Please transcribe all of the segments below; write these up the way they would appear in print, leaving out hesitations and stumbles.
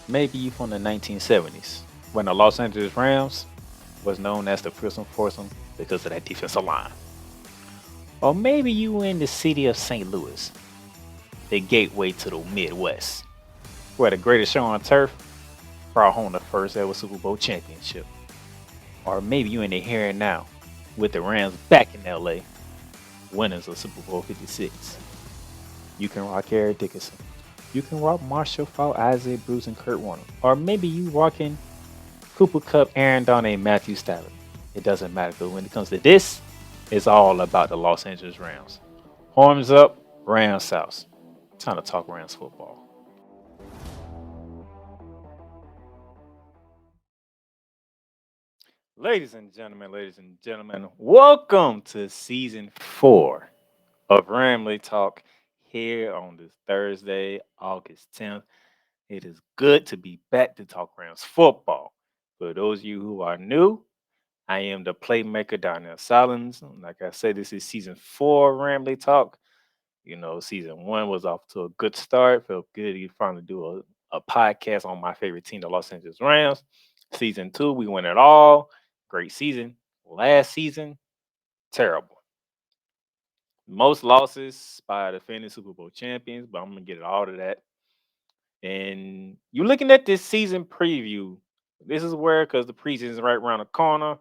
Maybe you from the 1970s when the Los Angeles Rams was known as the Fearsome Foursome because of that defensive line. Or maybe you in the city of St. Louis, the gateway to the Midwest, where the greatest show on turf brought home the first ever Super Bowl championship. Or maybe you in the here and now with the Rams back in LA, winners of Super Bowl 56. You can rock Eric Dickerson. You can rock Marshall Faulk, Isaiah Bruce, and Kurt Warner. Or maybe you rocking Cooper Cup, Aaron Donald, and Matthew Stafford. It doesn't matter because when it comes to this, it's all about the Los Angeles Rams. Horns up, Rams South. Time to talk Rams football. Ladies and gentlemen, welcome to season 4 of Ramily Talk here on this Thursday, August 10th. It is good to be back to talk Rams football. For those of you who are new, I am the Playmaker Darnell Solins. Like I said, this is season 4 of Ramily Talk. You know, season 1 was off to a good start. Felt good to finally do a podcast on my favorite team, the Los Angeles Rams. Season 2, we won it all. Great season. Last season, terrible. Most losses by the defending Super Bowl champions, but I'm gonna get all to that. And you're looking at this season preview. This is where, because the preseason is right around the corner,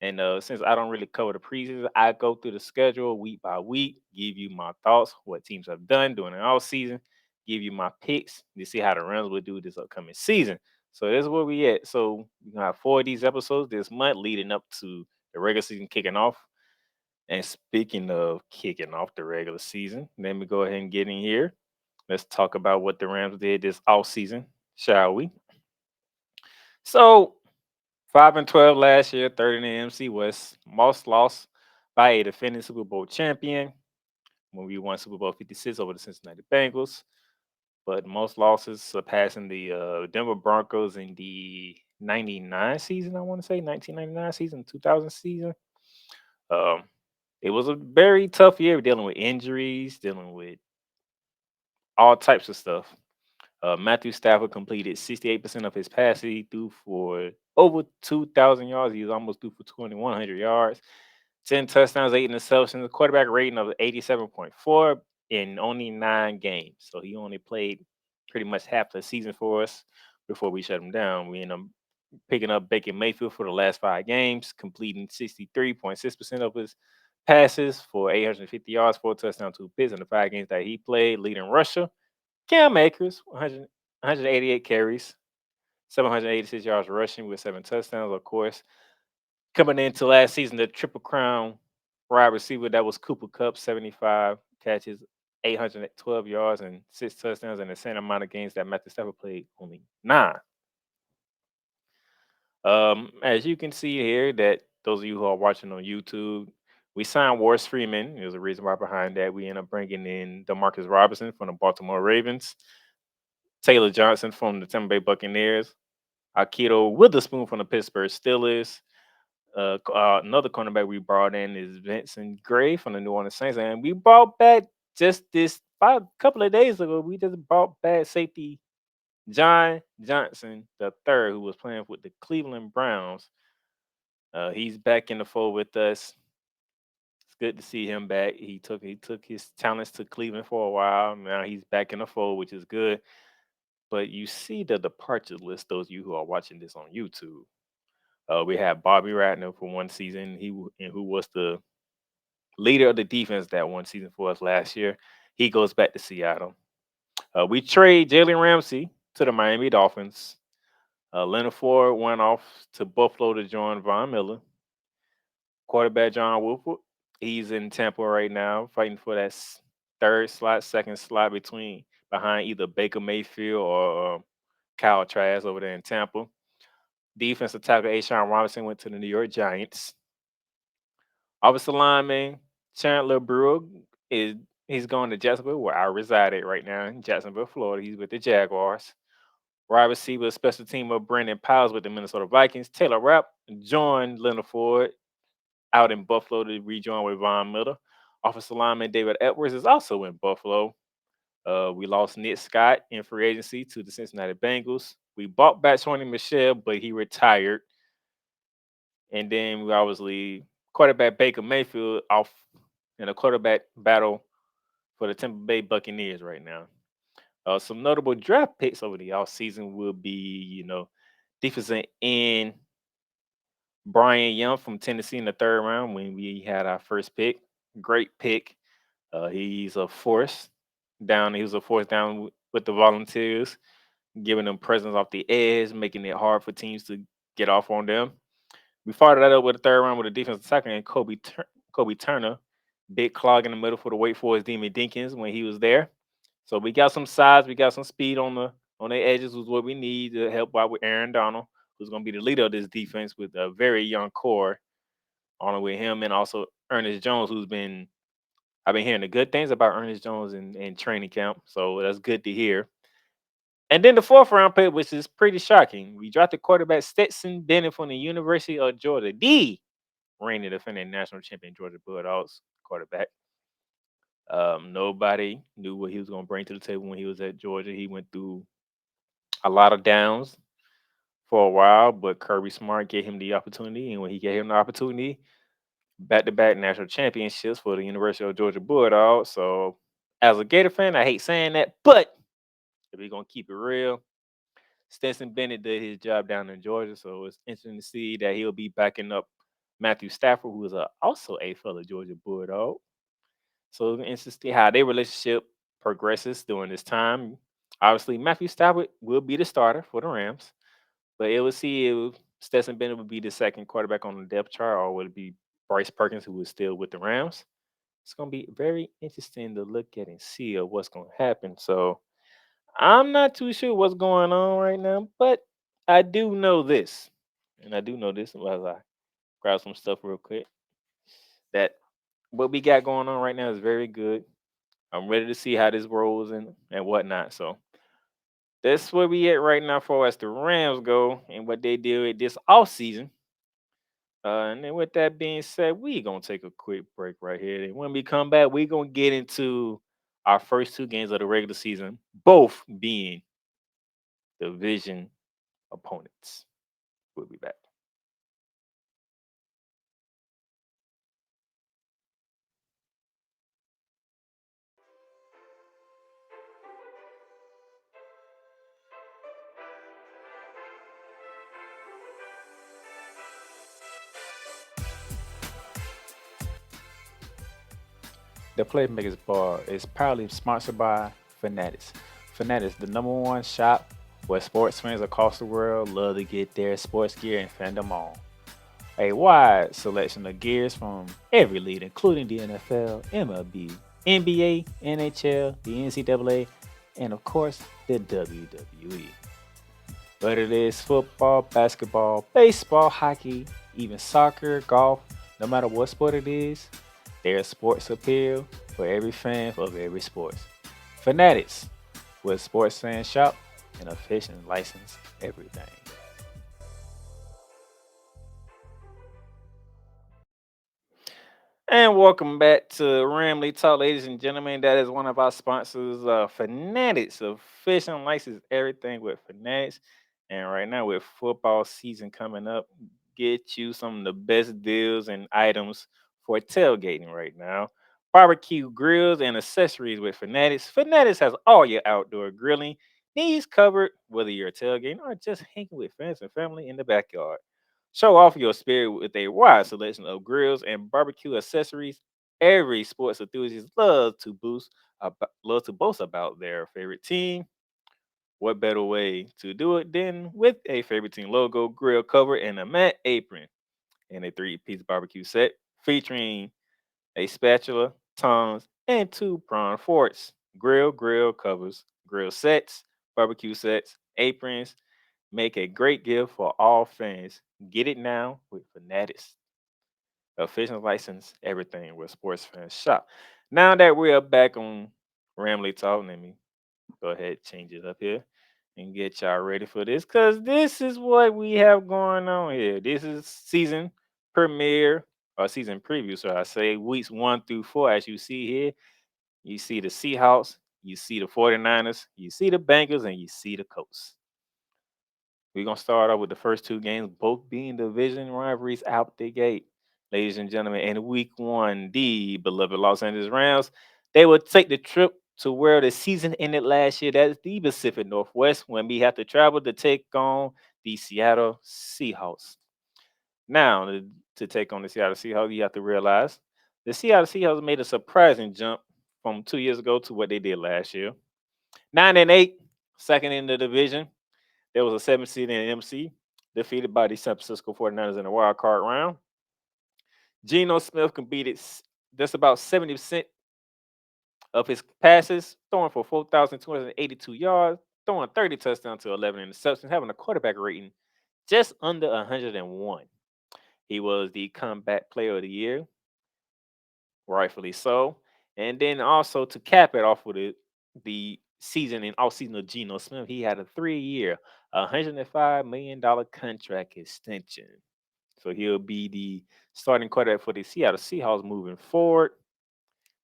and since I don't really cover the preseason, I go through the schedule week by week, give you my thoughts, what teams have done during the off season, give you my picks to see how the Rams will do this upcoming season. So this is where we at. So we're gonna have 4 of these episodes this month leading up to the regular season kicking off. And speaking of kicking off the regular season, let me go ahead and get in here. Let's talk about what the Rams did this off season, shall we? So 5-12 last year, third in the NFC West. Most lost by a defending Super Bowl champion when we won Super Bowl 56 over the Cincinnati Bengals. But most losses surpassing the Denver Broncos in the 99 season, I want to say, 1999 season, 2000 season. Um, it was a very tough year dealing with injuries, dealing with all types of stuff. Matthew Stafford completed 68% of his passes. He threw for over 2,000 yards. He was almost threw for 2,100 yards, 10 touchdowns, 8 interceptions, a quarterback rating of 87.4 in only 9 games. So he only played pretty much half the season for us before we shut him down. We ended up picking up Baker Mayfield for the last 5 games, completing 63.6% of his passes for 850 yards, 4 touchdowns, 2 picks in the 5 games that he played, leading rusher. Cam Akers, 188 carries, 786 yards rushing with 7 touchdowns, of course. Coming into last season, the Triple Crown wide receiver that was Cooper Cup, 75 catches, 812 yards, and 6 touchdowns in the same amount of games that Matthew Stafford played, only 9. As you can see here, that those of you who are watching on YouTube, we signed Wars Freeman. There's a reason why behind that. We end up bringing in Demarcus Robinson from the Baltimore Ravens, Taylor Johnson from the Tampa Bay Buccaneers, Aikido Witherspoon from the Pittsburgh Steelers. Another cornerback we brought in is Vincent Gray from the New Orleans Saints, and we brought back just this about a couple of days ago. We just brought back safety John Johnson the third, who was playing with the Cleveland Browns. He's back in the fold with us. It's good to see him back. He took his talents to Cleveland for a while. Now he's back in the fold, which is good. But you see the departure list. Those of you who are watching this on YouTube, we have Bobby Ratner for one season. And who was the leader of the defense that one season for us last year. He goes back to Seattle. We trade Jalen Ramsey to the Miami Dolphins. Leonard Ford went off to Buffalo to join Von Miller. Quarterback John Wolford, he's in Tampa right now, fighting for that third slot, second slot behind either Baker Mayfield or Kyle Trask over there in Tampa. Defensive tackle Ashawn Robinson went to the New York Giants. Offensive lineman Chandler Brewer is he's going to Jacksonville, where I reside at right now in Jacksonville, Florida. He's with the Jaguars. Wide receiver, special teamer Brandon Powers with the Minnesota Vikings. Taylor Rapp joined Leonard Ford out in Buffalo to rejoin with Von Miller. Offensive lineman David Edwards is also in Buffalo. We lost Nick Scott in free agency to the Cincinnati Bengals. We bought back Sony Michelle, but he retired. And then we obviously quarterback Baker Mayfield off in a quarterback battle for the Tampa Bay Buccaneers right now. Some notable draft picks over the offseason will be, defensive end Brian Young from Tennessee in the third round when we had our first pick. Great pick. He's a force down. He was a force down with the Volunteers, giving them presence off the edge, making it hard for teams to get off on them. We followed that up with a third round with a defensive tackle and Kobe Turner, big clog in the middle for the Wake Forest Demon Dinkins when he was there. So we got some size, we got some speed on the edges, was what we need to help out with Aaron Donald, who's going to be the leader of this defense with a very young core on it with him, and also Ernest Jones, who's been I've been hearing the good things about Ernest Jones in training camp, so that's good to hear. And then the fourth round pick, which is pretty shocking, we drafted quarterback Stetson Bennett from the University of Georgia, the reigning defending national champion Georgia Bulldogs quarterback. Nobody knew what he was going to bring to the table when he was at Georgia. He went through a lot of downs for a while, but Kirby Smart gave him the opportunity, and when he gave him the opportunity, back-to-back national championships for the University of Georgia Bulldogs. So, as a Gator fan, I hate saying that, but if we're gonna keep it real, Stetson Bennett did his job down in Georgia, so it's interesting to see that he'll be backing up Matthew Stafford, who is also a fellow Georgia Bulldog. So it's interesting how their relationship progresses during this time. Obviously, Matthew Stafford will be the starter for the Rams, but it will see if Stetson Bennett would be the second quarterback on the depth chart, or would it be Bryce Perkins, who is still with the Rams. It's going to be very interesting to look at and see of what's going to happen. So I'm not too sure what's going on right now, but I do know this, and I do know this as I grab some stuff real quick, that what we got going on right now is very good. I'm ready to see how this rolls and whatnot. So that's where we at right now for as the Rams go and what they did this offseason. And then with that being said, we gonna take a quick break right here. And when we come back, we gonna get into our first two games of the regular season, both being division opponents. We'll be back. The Playmakerz bar is proudly sponsored by Fanatics. Fanatics, the number one shop where sports fans across the world love to get their sports gear and fandom on. A wide selection of gears from every league, including the NFL, MLB, NBA, NHL, the NCAA, and of course, the WWE. Whether it is football, basketball, baseball, hockey, even soccer, golf, no matter what sport it is, there's sports appeal for every fan of every sport. Fanatics, where sports fans shop and official license everything. And welcome back to Ramily Talk, ladies and gentlemen. That is one of our sponsors, Fanatics, official license everything with Fanatics. And right now, with football season coming up, get you some of the best deals and items for tailgating right now. Barbecue grills and accessories with Fanatics. Fanatics has all your outdoor grilling needs covered, whether you're tailgating or just hanging with friends and family in the backyard. Show off your spirit with a wide selection of grills and barbecue accessories. Every sports enthusiast loves to boast about their favorite team. What better way to do it than with a favorite team logo, grill cover, and a matte apron, and a three-piece barbecue set featuring a spatula, tongs, and two prawn forks. Grill covers, grill sets, barbecue sets, aprons. Make a great gift for all fans. Get it now with Fanatics. Official license, everything where sports fans shop. Now that we are back on Ramley Talk, let me go ahead and change it up here and get y'all ready for this, because this is what we have going on here. This is season premiere or season preview, so I say weeks 1 through 4. As you see here, you see the Seahawks, you see the 49ers, you see the Bengals, and you see the Colts. We're gonna start off with the first two games, both being division rivalries out the gate. Ladies and gentlemen, in week one, the beloved Los Angeles Rams, they will take the trip to where the season ended last year. That's the Pacific Northwest, when we have to travel to take on the Seattle Seahawks. Now, to take on the Seattle Seahawks, you have to realize the Seattle Seahawks made a surprising jump from 2 years ago to what they did last year. 9-8, second in the division. There was a 7 seed in MC, defeated by the San Francisco 49ers in the wild card round. Geno Smith completed just about 70% of his passes, throwing for 4,282 yards, throwing 30 touchdowns to 11 interceptions, having a quarterback rating just under 101. He was the comeback player of the year, rightfully so. And then also to cap it off with the season and off season of Geno Smith, he had a 3 year, $105 million contract extension. So he'll be the starting quarterback for the Seattle Seahawks moving forward,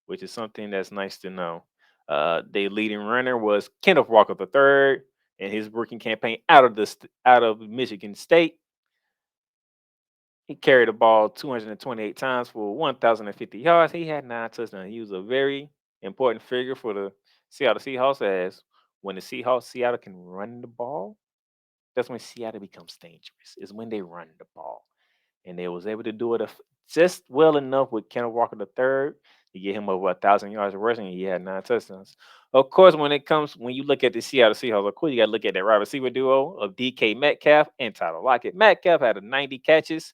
which is something that's nice to know. Their leading runner was Kenneth Walker III in his rookie campaign out of Michigan State. He carried the ball 228 times for 1,050 yards. He had 9 touchdowns. He was a very important figure for the Seattle Seahawks, as when the Seattle can run the ball, that's when Seattle becomes dangerous, is when they run the ball. And they was able to do it just well enough with Kenneth Walker III to get him over 1,000 yards rushing, and he had 9 touchdowns. Of course, when you look at the Seattle Seahawks, of course you got to look at that wide receiver duo of DK Metcalf and Tyler Lockett. Metcalf had a 90 catches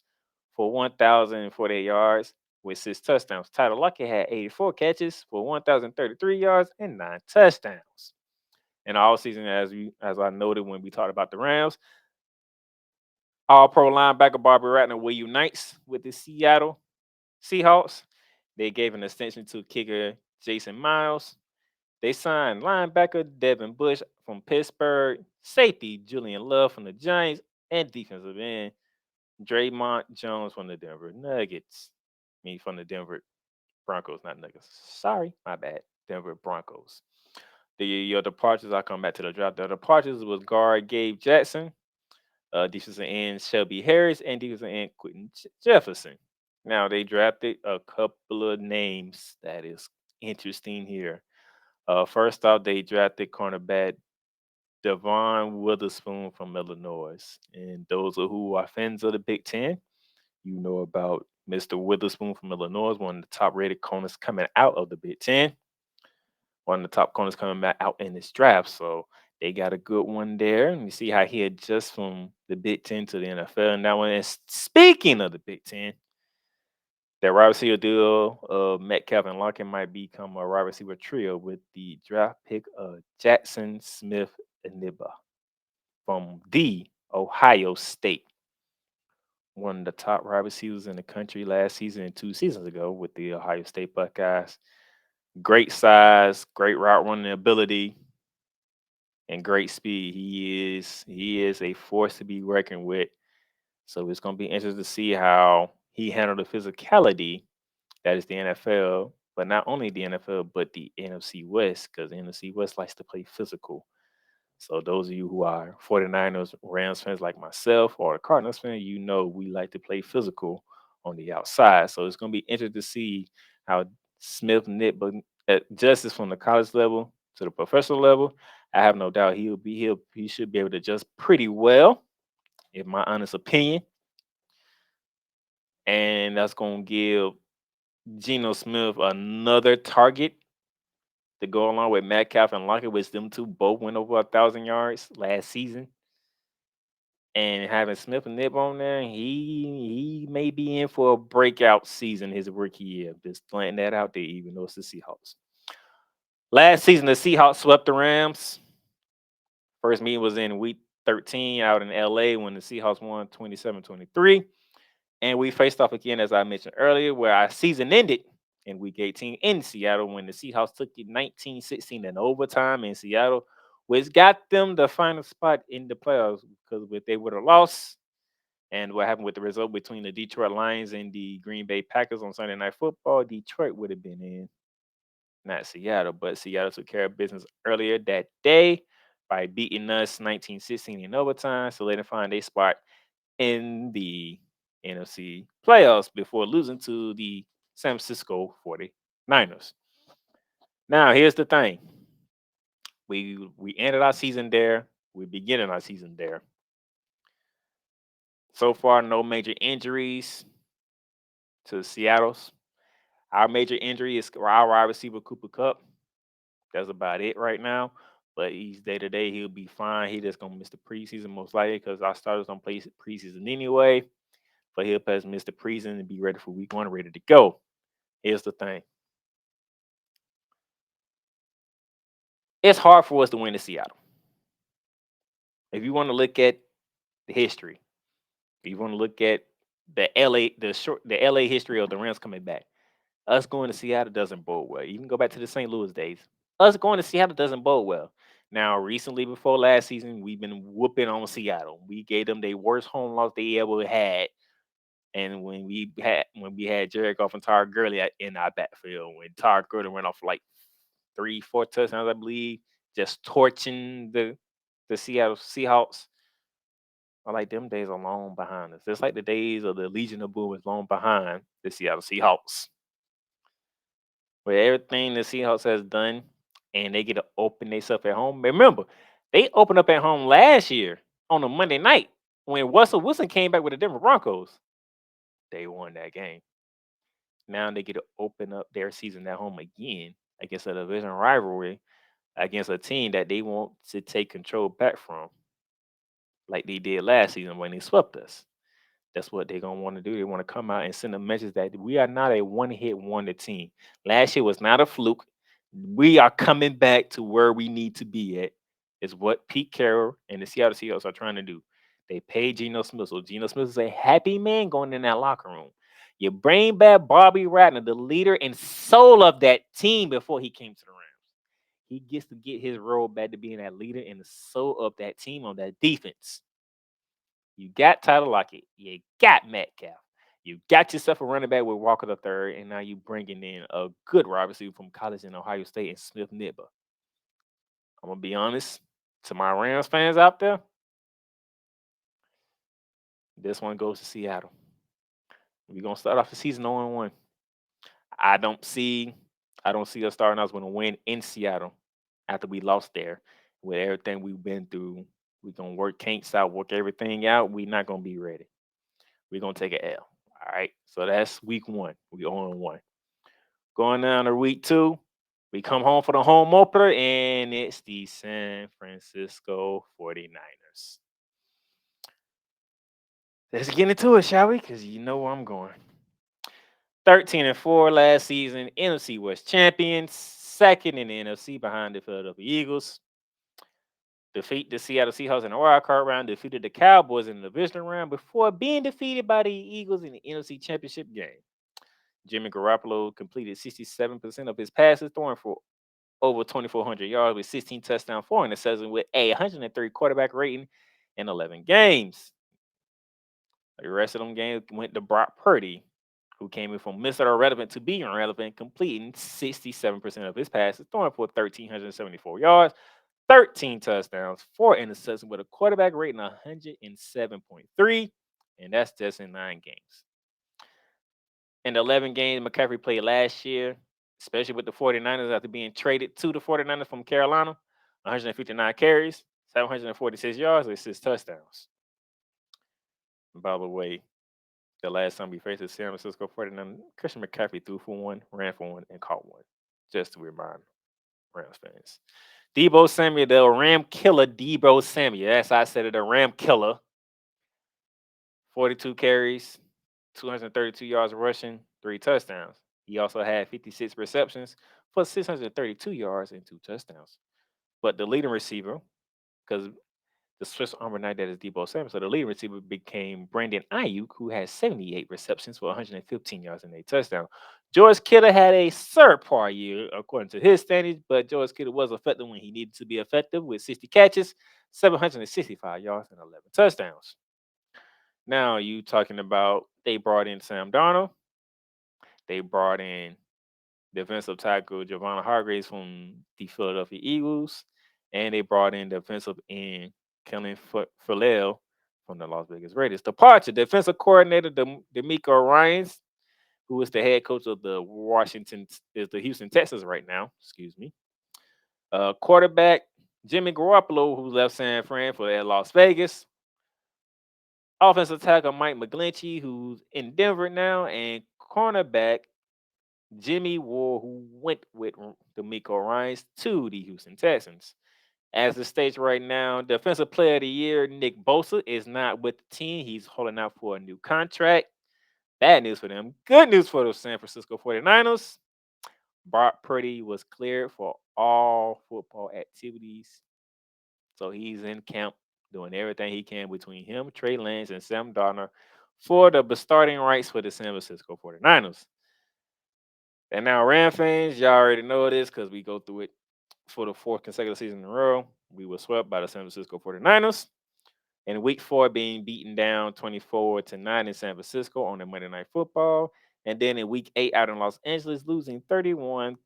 for 1,048 yards with 6 touchdowns. Tyler Lockett had 84 catches for 1,033 yards and 9 touchdowns. And all season, as I noted when we talked about the Rams, All Pro linebacker Bobby Ratner reunites with the Seattle Seahawks. They gave an extension to kicker Jason Miles. They signed linebacker Devin Bush from Pittsburgh, safety Julian Love from the Giants, and defensive end Draymond Jones from the Denver Nuggets. From the Denver Broncos, not Nuggets. Sorry, my bad. Denver Broncos. Your departures, I'll come back to the draft. The departures was guard Gabe Jackson, defensive end Shelby Harris, and defensive end Quentin Jefferson. Now they drafted a couple of names that is interesting here. First off, they drafted cornerback Devon Witherspoon from Illinois, and those who are fans of the Big Ten, you know about Mr. Witherspoon from Illinois, one of the top-rated corners coming out of the Big Ten, one of the top corners coming back out in this draft. So they got a good one there. And you see how he adjusts from the Big Ten to the NFL. And that one is speaking of the Big Ten, that wide receiver duo of Metcalf and Lockett might become a wide receiver trio with the draft pick of Jackson Smith Aniba from the Ohio State. One of the top wide receivers in the country last season and 2 seasons ago with the Ohio State Buckeyes. Great size, great route running ability, and great speed. He is a force to be reckoned with. So it's going to be interesting to see how he handled the physicality that is the NFL, but not only the NFL, but the NFC West, because the NFC West likes to play physical. So those of you who are 49ers, Rams fans like myself, or Cardinals fan, you know we like to play physical on the outside. So it's going to be interesting to see how Smith knit justice from the college level to the professional level. I have no doubt he should be able to adjust pretty well, in my honest opinion. And that's going to give Geno Smith another target to go along with Metcalf and Lockett, which them two both went over 1,000 yards last season. And having Smith and Nip on there, he may be in for a breakout season his rookie year. Just laying that out there, even though it's the Seahawks. Last season, the Seahawks swept the Rams. First meeting was in week 13 out in LA when the Seahawks won 27-23. And we faced off again, as I mentioned earlier, where our season ended in week 18 in Seattle when the Seahawks took it 19-16 in overtime in Seattle, which got them the final spot in the playoffs, because if they would have lost, and what happened with the result between the Detroit Lions and the Green Bay Packers on Sunday Night Football, Detroit would have been in, not Seattle, but Seattle took care of business earlier that day. by beating us 19-16 in overtime, solidifying their spot in the NFC playoffs before losing to the San Francisco 49ers. Now, here's the thing. We ended our season there. We're beginning our season there. So far, no major injuries to Seattle's. Our major injury is our wide receiver Cooper Cup. That's about it right now. But he's day to day. He'll be fine. He just gonna miss the preseason most likely because our starters don't play preseason anyway. But he'll pass miss the preseason and be ready for week one, ready to go. Here's the thing. It's hard for us to win in Seattle. If you want to look at the history, if you want to look at the LA history of the Rams coming back, us going to Seattle doesn't bode well. You can go back to the St. Louis days. Us going to Seattle doesn't bode well. Now, recently before last season, we've been whooping on Seattle. We gave them the worst home loss they ever had. And when we had Jared Goff and Todd Gurley in our backfield, when Todd Gurley went off like 3, 4 touchdowns, I believe, just torching the Seattle Seahawks. I like them days are long behind us. It's like the days of the Legion of Boom is long behind the Seattle Seahawks. With everything the Seahawks has done, and they get to open themselves at home. Remember, they opened up at home last year on a Monday night when Russell Wilson came back with the Denver Broncos. They won that game. Now they get to open up their season at home again against a division rivalry against a team that they want to take control back from, like they did last season when they swept us. That's what they're gonna want to do. They want to come out and send a message that we are not a one-hit wonder team. Last year was not a fluke. We are coming back to where we need to be at. Is what Pete Carroll and the Seattle Seahawks are trying to do. They paid Geno Smith, so Geno Smith is a happy man going in that locker room. You bring back Bobby Ratner, the leader and soul of that team before he came to the Rams. He gets to get his role back to being that leader and the soul of that team on that defense. You got Tyler Lockett. You got Metcalf. You got yourself a running back with Walker the third, and now you bringing in a good wide receiver from college in Ohio State and Smith Nibba. I'm gonna be honest to my Rams fans out there. This one goes to Seattle. We're gonna start off the season 0-1. I don't see, I don't see us starting out with a win in Seattle after we lost there. With everything we've been through, we're gonna work kinks out, work everything out. We're not gonna be ready. We're gonna take an L. All right. So that's week one. We 0-1. Going down to week two, we come home for the home opener, and it's the San Francisco 49ers. Let's get into it, shall we? Because you know where I'm going. 13-4 last season, NFC West champions, second in the NFC behind the Philadelphia Eagles. Defeat the Seattle Seahawks in the wild card round, defeated the Cowboys in the divisional round before being defeated by the Eagles in the NFC Championship game. Jimmy Garoppolo completed 67% of his passes, throwing for over 2,400 yards with 16 touchdowns, 4 interceptions with a 103 quarterback rating in 11 games. The rest of them games went to Brock Purdy, who came in from Mr. Irrelevant to being irrelevant, completing 67% of his passes, throwing for 1,374 yards, 13 touchdowns, 4 interceptions with a quarterback rating of 107.3, and that's just in 9 games. In the 11 games McCaffrey played last year, especially with the 49ers after being traded to the 49ers from Carolina, 159 carries, 746 yards, with 6 touchdowns. And by the way, the last time we faced the San Francisco 49ers, Christian McCaffrey threw for 1, ran for 1, and caught 1. Just to remind Rams fans. Deebo Samuel, the Ram killer Deebo Samuel. As I said it, the Ram killer. 42 carries, 232 yards rushing, 3 touchdowns. He also had 56 receptions for 632 yards and 2 touchdowns. But the leading receiver, because the Swiss Army knife that is Deebo Samuel, so the leading receiver became Brandon Ayuk, who had 78 receptions for 115 yards and 8 touchdowns. George Kittle had a subpar year according to his standards, but George Kittle was effective when he needed to be effective with 60 catches, 765 yards, and 11 touchdowns. Now you talking about they brought in Sam Darnold. They brought in defensive tackle Javon Hargraves from the Philadelphia Eagles. and they brought in defensive end Kellen Fuller from the Las Vegas Raiders. Departure: defensive coordinator D'Amico Ryans, who is the head coach of the Houston Texans right now. Excuse me. Quarterback Jimmy Garoppolo, who left San Fran for Las Vegas. Offensive tackle Mike McGlinchey, who's in Denver now, and cornerback Jimmy Ward, who went with D'Amico Ryans to the Houston Texans. As it states right now, Defensive Player of the Year Nick Bosa is not with the team. He's holding out for a new contract. Bad news for them. Good news for the San Francisco 49ers. Brock Purdy was cleared for all football activities. So he's in camp doing everything he can between him, Trey Lance, and Sam Darnold for the starting rights for the San Francisco 49ers. And now, Ram fans, y'all already know this because we go through it for the fourth consecutive season in a row. We were swept by the San Francisco 49ers. In week 4, being beaten down 24-9 in San Francisco on the Monday Night Football. And then in week 8 out in Los Angeles, losing 31-34.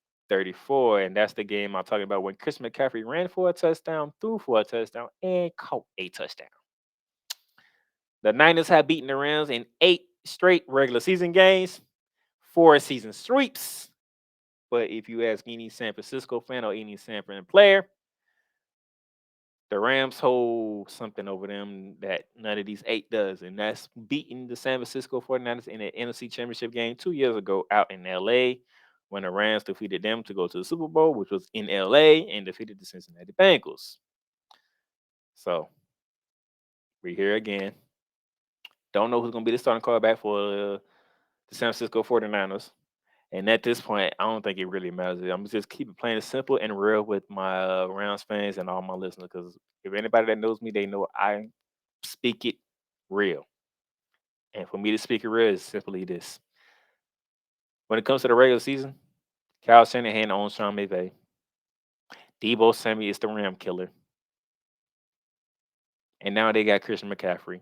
And that's the game I'm talking about when Chris McCaffrey ran for a touchdown, threw for a touchdown, and caught a touchdown. The Niners have beaten the Rams in 8 straight regular season games, 4 season sweeps. But if you ask any San Francisco fan or any San Fran player, the Rams hold something over them that none of these 8 does, and that's beating the San Francisco 49ers in the NFC Championship game 2 years ago out in L.A. when the Rams defeated them to go to the Super Bowl, which was in L.A., and defeated the Cincinnati Bengals. So, we're here again. Don't know who's going to be the starting quarterback for the San Francisco 49ers. And at this point, I don't think it really matters. I'm just keep it plain and simple and real with my Rams fans and all my listeners. Because if anybody that knows me, they know I speak it real. And for me to speak it real is simply this. When it comes to the regular season, Kyle Shanahan owns Sean McVay. Debo Samuel is the Ram killer. And now they got Christian McCaffrey.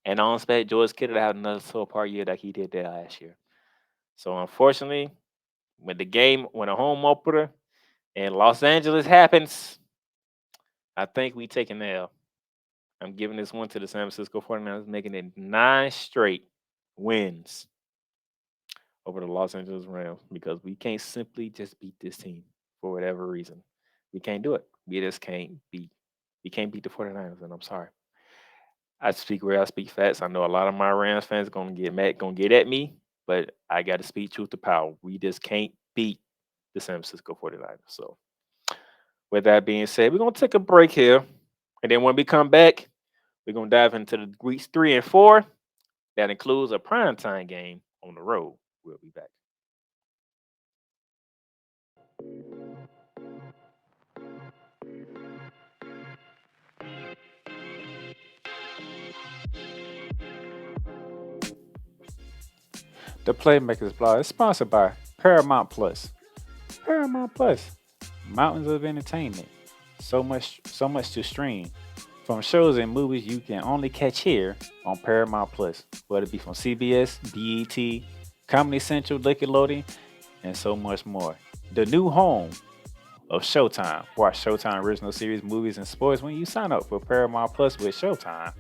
And I don't expect George Kittle to have another subpar year like he did there last year. So unfortunately, when a home opener in Los Angeles happens, I think we take an L. I'm giving this one to the San Francisco 49ers, making it 9 straight wins over the Los Angeles Rams because we can't simply just beat this team for whatever reason. We can't do it. We just can't beat. We can't beat the 49ers, and I'm sorry. I speak where I speak facts. I know a lot of my Rams fans gonna get mad, gonna get at me, but I got to speak truth to power. We just can't beat the San Francisco 49ers. So, with that being said, we're gonna take a break here, and then when we come back, we're gonna dive into the weeks 3 and 4. That includes a primetime game on the road. We'll be back. The Playmakerz blog is sponsored by Paramount Plus. Paramount Plus, mountains of entertainment. So much to stream. From shows and movies you can only catch here on Paramount Plus, whether it be from CBS, BET, Comedy Central, Nickelodeon, and so much more. The new home of Showtime. Watch Showtime original series, movies, and sports when you sign up for Paramount Plus with Showtime.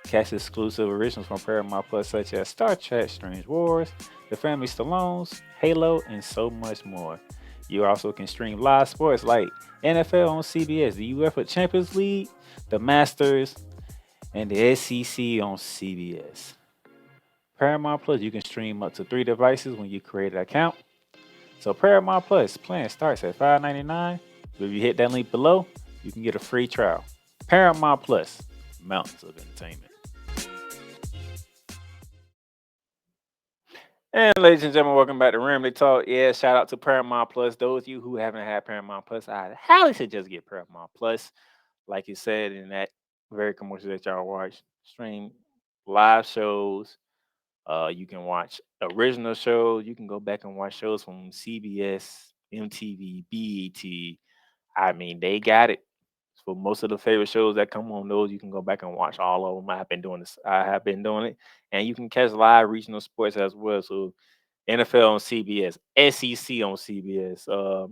Catch exclusive originals from Paramount Plus such as Star Trek, Strange Wars, The Family Stallones, Halo, and so much more. You also can stream live sports like NFL on CBS, the UEFA Champions League, the Masters, and the SEC on CBS. Paramount Plus, you can stream up to 3 devices when you create an account. So Paramount Plus plan starts at $5.99. If you hit that link below, you can get a free trial. Paramount Plus, mountains of entertainment. And ladies and gentlemen, welcome back to Ramily Talk. Yeah, shout out to Paramount Plus. Those of you who haven't had Paramount Plus, I highly suggest get Paramount Plus. Like you said in that very commercial that y'all watch, stream live shows. You can watch original shows. You can go back and watch shows from CBS, MTV, BET. I mean, they got it. For most of the favorite shows that come on those, you can go back and watch all of them. I have been doing this. I have been doing it, and you can catch live regional sports as well. So NFL on CBS, SEC on CBS,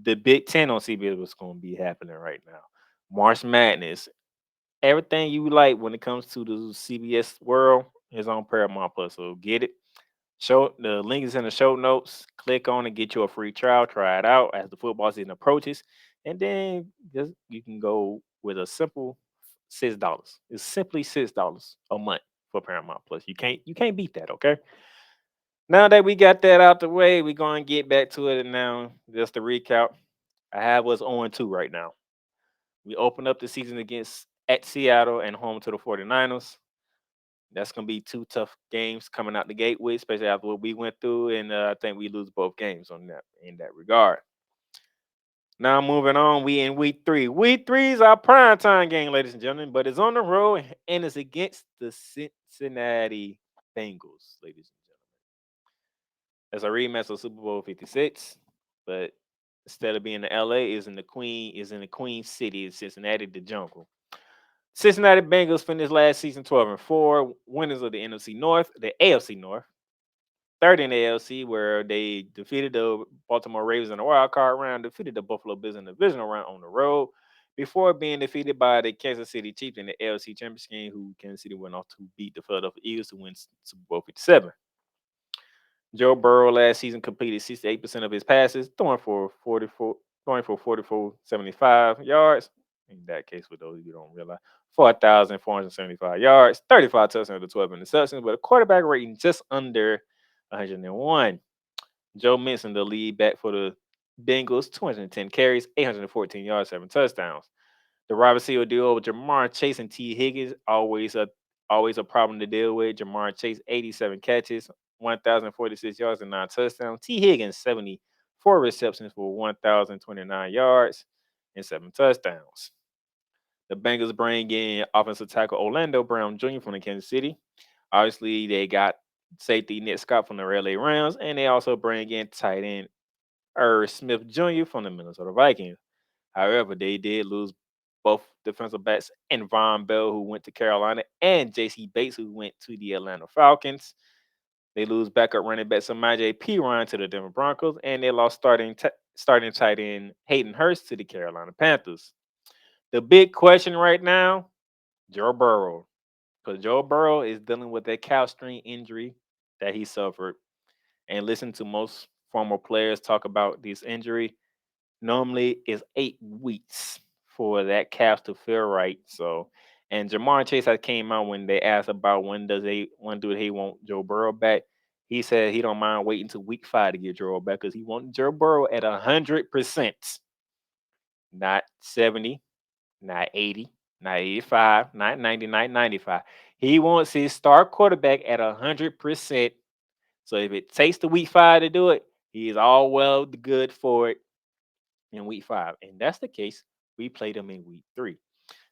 the Big Ten on CBS. What's going to be happening right now? March Madness. Everything you like when it comes to the CBS world is on Paramount Plus. So get it. Show the link is in the show notes. Click on it, get you a free trial, try it out as the football season approaches, and then just you can go with a simple $6. It's simply $6 a month for Paramount Plus. You can't beat that, okay? Now that we got that out the way, we're gonna get back to it now. Just to recap, I have us on 2 right now. We open up the season against at Seattle and home to the 49ers. That's gonna be 2 tough games coming out the gate with, especially after what we went through, and I think we lose both games on that in that regard. Now moving on, we in week 3. Week 3 is our prime time game, ladies and gentlemen, but it's on the road and it's against the Cincinnati Bengals, ladies and gentlemen. It's a rematch of Super Bowl 56, but instead of being in LA, is in the Queen City, in Cincinnati, the jungle. Cincinnati Bengals finished last season 12-4, winners of the NFC North, the AFC North, third in the AFC, where they defeated the Baltimore Ravens in the wild card round, defeated the Buffalo Bills in the divisional round on the road, before being defeated by the Kansas City Chiefs in the AFC Championship game, who Kansas City went off to beat the Philadelphia Eagles to win Super Bowl 57. Joe Burrow last season completed 68% of his passes, throwing for 4475 yards. In that case, for those of you who don't realize, 4,475 yards, 35 touchdowns to 12 interceptions, but a quarterback rating just under 101. Joe Mixon, the lead back for the Bengals, 210 carries, 814 yards, 7 touchdowns. The wide receiver duo with Jamar Chase and T. Higgins, always a problem to deal with. Jamar Chase, 87 catches, 1,046 yards, and 9 touchdowns. T. Higgins, 74 receptions for 1,029 yards and 7 touchdowns. The Bengals bring in offensive tackle Orlando Brown Jr. from the Kansas City. Obviously, they got safety Nick Scott from the LA Rams, and they also bring in tight end Irv Smith Jr. from the Minnesota Vikings. However, they did lose both defensive backs and Von Bell, who went to Carolina, and J.C. Bates, who went to the Atlanta Falcons. They lose backup running back Samaje Perine to the Denver Broncos, and they lost starting tight end Hayden Hurst to the Carolina Panthers. The big question right now, Joe Burrow, because Joe Burrow is dealing with that calf strain injury that he suffered. And listen to most former players talk about this injury. Normally, it's 8 weeks for that calf to feel right. So, and Jamar Chase had came out when they asked about when do he want Joe Burrow back. He said he don't mind waiting to week 5 to get Joe back because he wants Joe Burrow at 100%, not 70, not 80, not 85, not 90, not 95. He wants his star quarterback at 100%. So if it takes the week 5 to do it, he is all well good for it in week 5. And that's the case. We played them in week 3.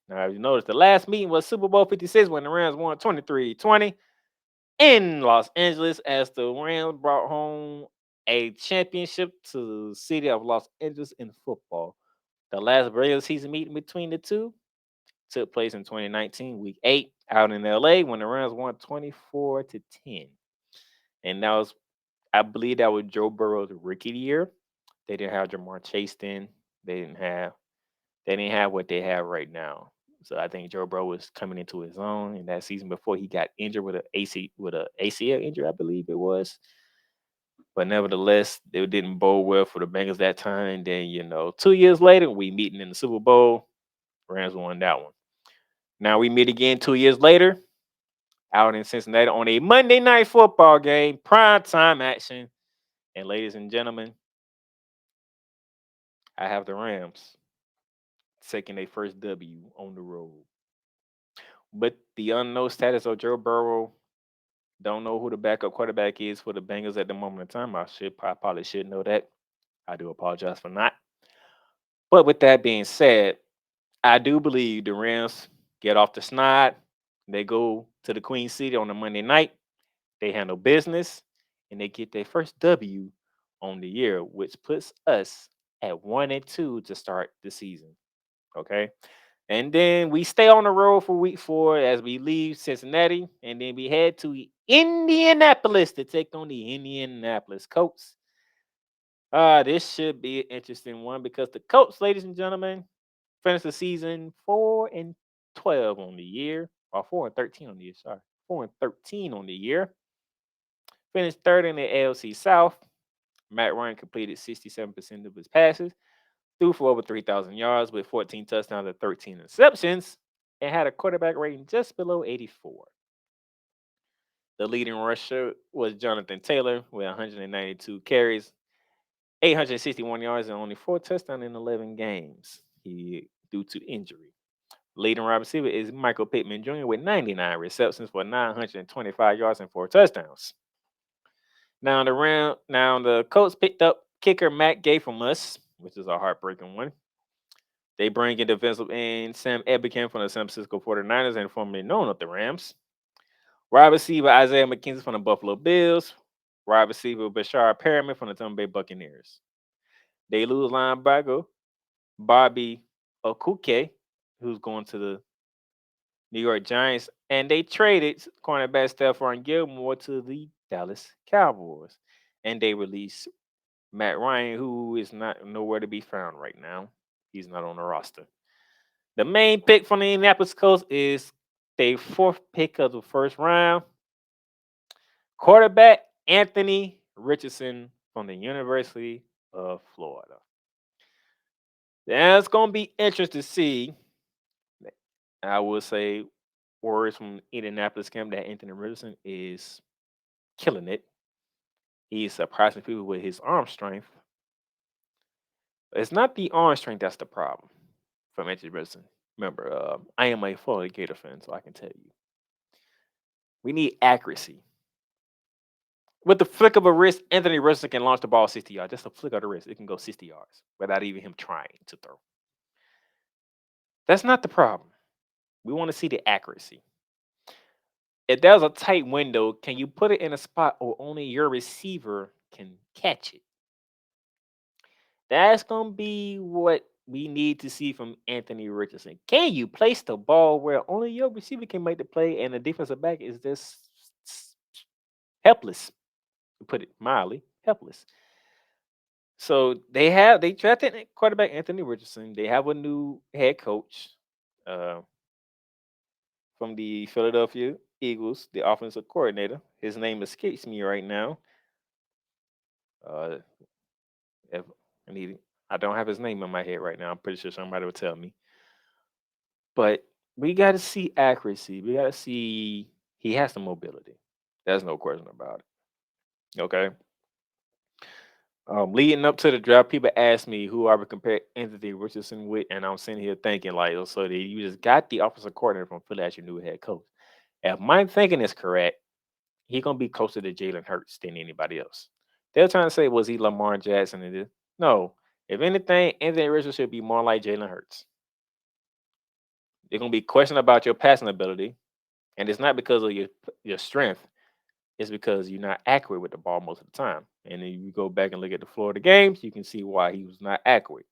Now, as you notice, the last meeting was Super Bowl 56 when the Rams won 23-20 in Los Angeles as the Rams brought home a championship to the city of Los Angeles in football. The last regular season meeting between the two took place in 2019, week 8, out in LA when the Rams won 24-10. And I believe that was Joe Burrow's rookie year. They didn't have Jamar Chase then. They didn't have what they have right now. So I think Joe Burrow was coming into his own in that season before he got injured with a ACL injury, I believe it was. But nevertheless, it didn't bode well for the Bengals that time. And then 2 years later, we meeting in the Super Bowl. Rams won that one. Now we meet again 2 years later, out in Cincinnati on a Monday night football game, prime time action. And ladies and gentlemen, I have the Rams taking their first W on the road. But the unknown status of Joe Burrow, don't know who the backup quarterback is for the Bengals at the moment in time. I probably should know that. I do apologize for not. But with that being said, I do believe the Rams get off the snide. They go to the Queen City on a Monday night. They handle business and they get their first W on the year, which puts us at 1-2 to start the season. Okay. And then we stay on the road for week 4 as we leave Cincinnati. And then we head to Indianapolis to take on the Indianapolis Colts. This should be an interesting one because the Colts, ladies and gentlemen, Finished the season 4-12 on the year, or 4-13 on the year. Sorry, 4-13 on the year. Finished third in the ALC South. Matt Ryan completed 67% of his passes, threw for over 3,000 yards with 14 touchdowns and 13 interceptions, and had a quarterback rating just below 84. The leading rusher was Jonathan Taylor with 192 carries, 861 yards, and only 4 touchdowns in 11 games. He due to injury. Leading wide receiver is Michael Pittman Jr. with 99 receptions for 925 yards and 4 touchdowns. Now the Colts picked up kicker Matt Gay from us, which is a heartbreaking one. They bring in defensive end Sam Ebicam from the San Francisco 49ers and formerly known as the Rams. Wide receiver Isaiah McKenzie from the Buffalo Bills. Wide receiver Bashar Perriman from the Tampa Bay Buccaneers. They lose linebacker Bobby Okuke, who's going to the New York Giants, and they traded cornerback Stephon Gilmore to the Dallas Cowboys. And they released Matt Ryan, who is not nowhere to be found right now. He's not on the roster. The main pick from the Indianapolis Colts is their fourth pick of the first round. Quarterback Anthony Richardson from the University of Florida. That's going to be interesting to see. I will say words from Indianapolis camp that Anthony Richardson is killing it. He's surprising people with his arm strength. It's not the arm strength that's the problem from Anthony Richardson. Remember, I am a Florida Gator fan, so I can tell you. We need accuracy. With the flick of a wrist, Anthony Richardson can launch the ball 60 yards. Just a flick of the wrist, it can go 60 yards without even him trying to throw. That's not the problem. We want to see the accuracy. If there's a tight window, can you put it in a spot where only your receiver can catch it? That's going to be what we need to see from Anthony Richardson. Can you place the ball where only your receiver can make the play and the defensive back is just helpless? To put it mildly, helpless. So they drafted quarterback Anthony Richardson. They have a new head coach uh, from the Philadelphia Eagles, the offensive coordinator. His name escapes me right now. Uh, if I need, I don't have his name in my head right now. I'm pretty sure somebody will tell me. But we got to see accuracy. We got to see he has the mobility. There's no question about it. Okay. Leading up to the draft, people ask me who I would compare Anthony Richardson with, and I'm sitting here thinking like, oh, so you just got the offensive coordinator from Philly as your new head coach. If my thinking is correct, he's gonna be closer to Jalen Hurts than anybody else. They're trying to say, was he Lamar Jackson? No. If anything, Anthony Richardson should be more like Jalen Hurts. They're gonna be questioning about your passing ability, and it's not because of your strength. It's because you're not accurate with the ball most of the time. And then you go back and look at the Florida games, you can see why he was not accurate.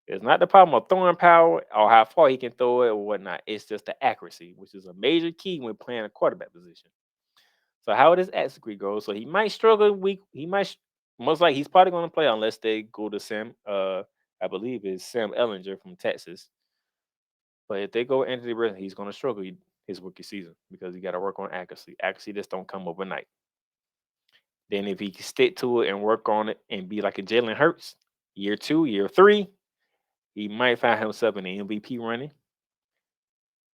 It's not the problem of throwing power or how far he can throw it or whatnot. It's just the accuracy, which is a major key when playing a quarterback position. So how does accuracy go? So he might struggle week. He might most likely he's probably going to play unless they go to Sam. I believe it's Sam Ellinger from Texas. But if they go Anthony Richardson, he's going to struggle his rookie season because he got to work on accuracy. Accuracy just don't come overnight. Then if he can stick to it and work on it and be like a Jalen Hurts, year 2, year 3, he might find himself in the MVP running.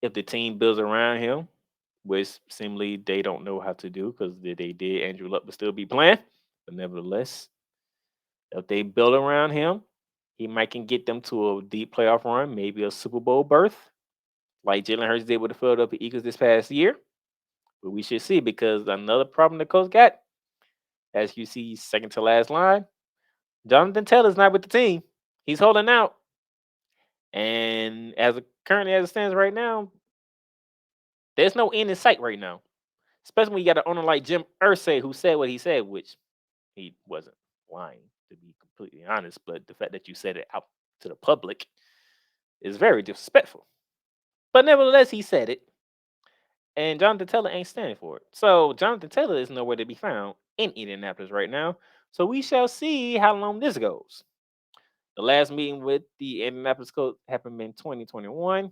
If the team builds around him, which seemingly they don't know how to do because they did, Andrew Luck would still be playing. But nevertheless, if they build around him, he might can get them to a deep playoff run, maybe a Super Bowl berth, like Jalen Hurts did with the Philadelphia Eagles this past year. But we should see because another problem the coach got, as you see, second to last line, Jonathan Taylor's not with the team. He's holding out. And currently as it stands right now, there's no end in sight right now. Especially when you got an owner like Jim Irsay who said what he said, which he wasn't lying, to be completely honest. But the fact that you said it out to the public is very disrespectful. But nevertheless, he said it. And Jonathan Taylor ain't standing for it. So Jonathan Taylor is nowhere to be found in Indianapolis right now. So we shall see how long this goes. The last meeting with the Indianapolis Colts happened in 2021,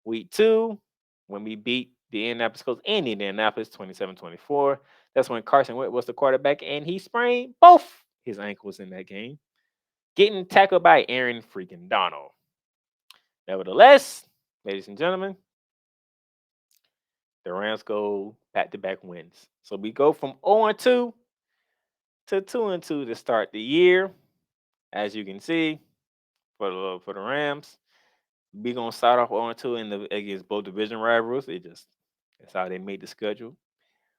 week 2, when we beat the Indianapolis Colts in Indianapolis 27-24. That's when Carson Wentz was the quarterback, and he sprained both his ankles in that game, getting tackled by Aaron freaking Donald. Nevertheless, ladies and gentlemen, the Rams go back-to-back wins. So we go from 0-2 to 2-2 to start the year. As you can see, for the Rams, we gonna start off 0-2 against both division rivals. That's how they made the schedule.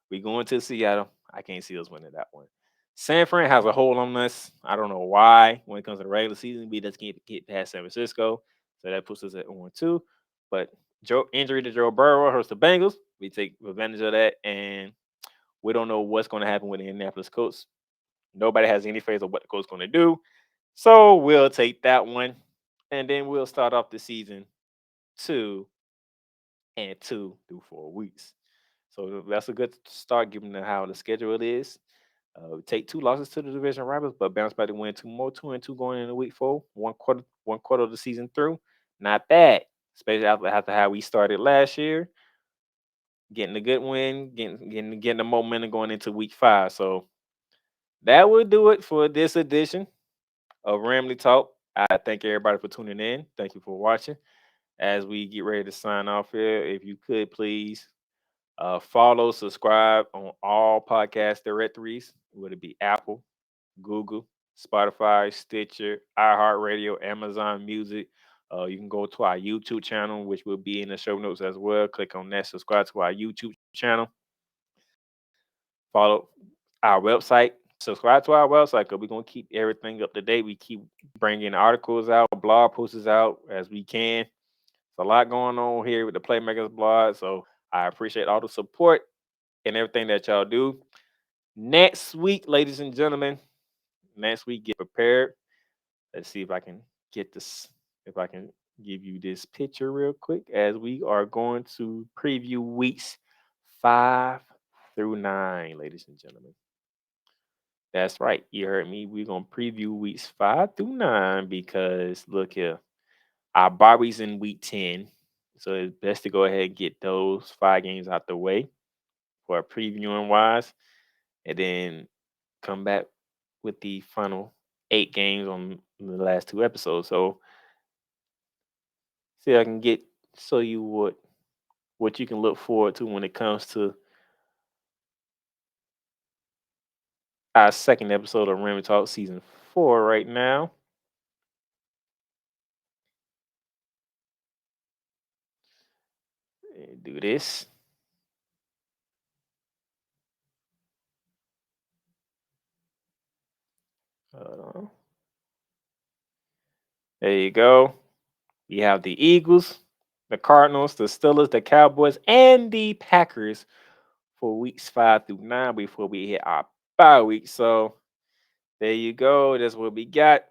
We going to Seattle. I can't see us winning that one. San Fran has a hold on us. I don't know why. When it comes to the regular season, we just can't get past San Francisco, so that puts us at 1-2. But injury to Joe Burrow hurts the Bengals. We take advantage of that, and we don't know what's going to happen with the Indianapolis Colts. Nobody has any phase of what the Colts going to do, so we'll take that one, and then we'll start off the season 2-2 through 4 weeks. So that's a good start given how the schedule is. Take 2 losses to the division rivals, but bounce back to win 2 more, 2-2 going into week 4, one quarter of the season through. Not bad, especially after how we started last year. Getting a good win, getting the momentum going into week 5. So that will do it for this edition of Ramily Talk. I thank everybody for tuning in. Thank you for watching. As we get ready to sign off here, if you could please follow, subscribe on all podcast directories, whether it be Apple, Google, Spotify, Stitcher, iHeartRadio, Amazon Music. You can go to our YouTube channel, which will be in the show notes as well. Click on that, subscribe to our YouTube channel. Follow our website, subscribe to our website, because we're going to keep everything up to date. We keep bringing articles out, blog posts out as we can. There's a lot going on here with the Playmakerz blog, so I appreciate all the support and everything that y'all do. Next week, ladies and gentlemen, get prepared. Let's see if I can get this, if I can give you this picture real quick, as we are going to preview weeks 5 through 9, ladies and gentlemen. That's right. You heard me. We're going to preview weeks 5 through 9 because look here, our Bobby's in week 10. So it's best to go ahead and get those 5 games out the way for previewing wise, and then come back with the final 8 games on the last 2 episodes. So see if I can show you what you can look forward to when it comes to our second episode of Ramily Talk season 4 right now. Do this. Hold on. There you go. We have the Eagles, the Cardinals, the Steelers, the Cowboys, and the Packers for weeks 5 through 9 before we hit our bye week. So there you go. That's what we got.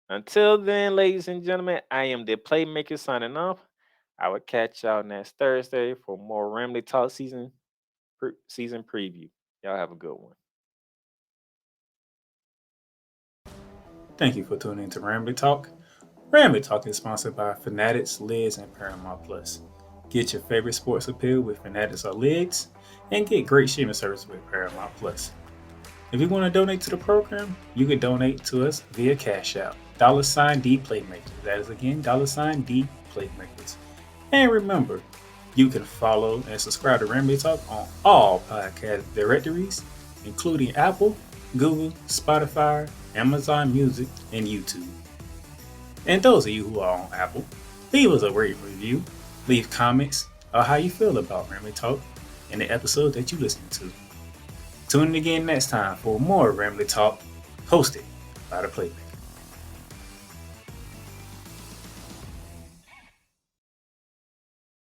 Until then, ladies and gentlemen, I am the Playmaker signing off. I will catch y'all next Thursday for more Ramily Talk season preview. Y'all have a good one. Thank you for tuning in to Ramily Talk. Ramily Talk is sponsored by Fanatics, Lids, and Paramount Plus. Get your favorite sports appeal with Fanatics or Lids, and get great streaming service with Paramount Plus. If you want to donate to the program, you can donate to us via Cash App, $D Playmakers. That is again, $D Playmakers. And remember, you can follow and subscribe to Ramily Talk on all podcast directories, including Apple, Google, Spotify, Amazon Music, and YouTube. And those of you who are on Apple, leave us a great review, leave comments on how you feel about Ramily Talk and the episode that you listen to. Tune in again next time for more Ramily Talk, hosted by the Playmaker.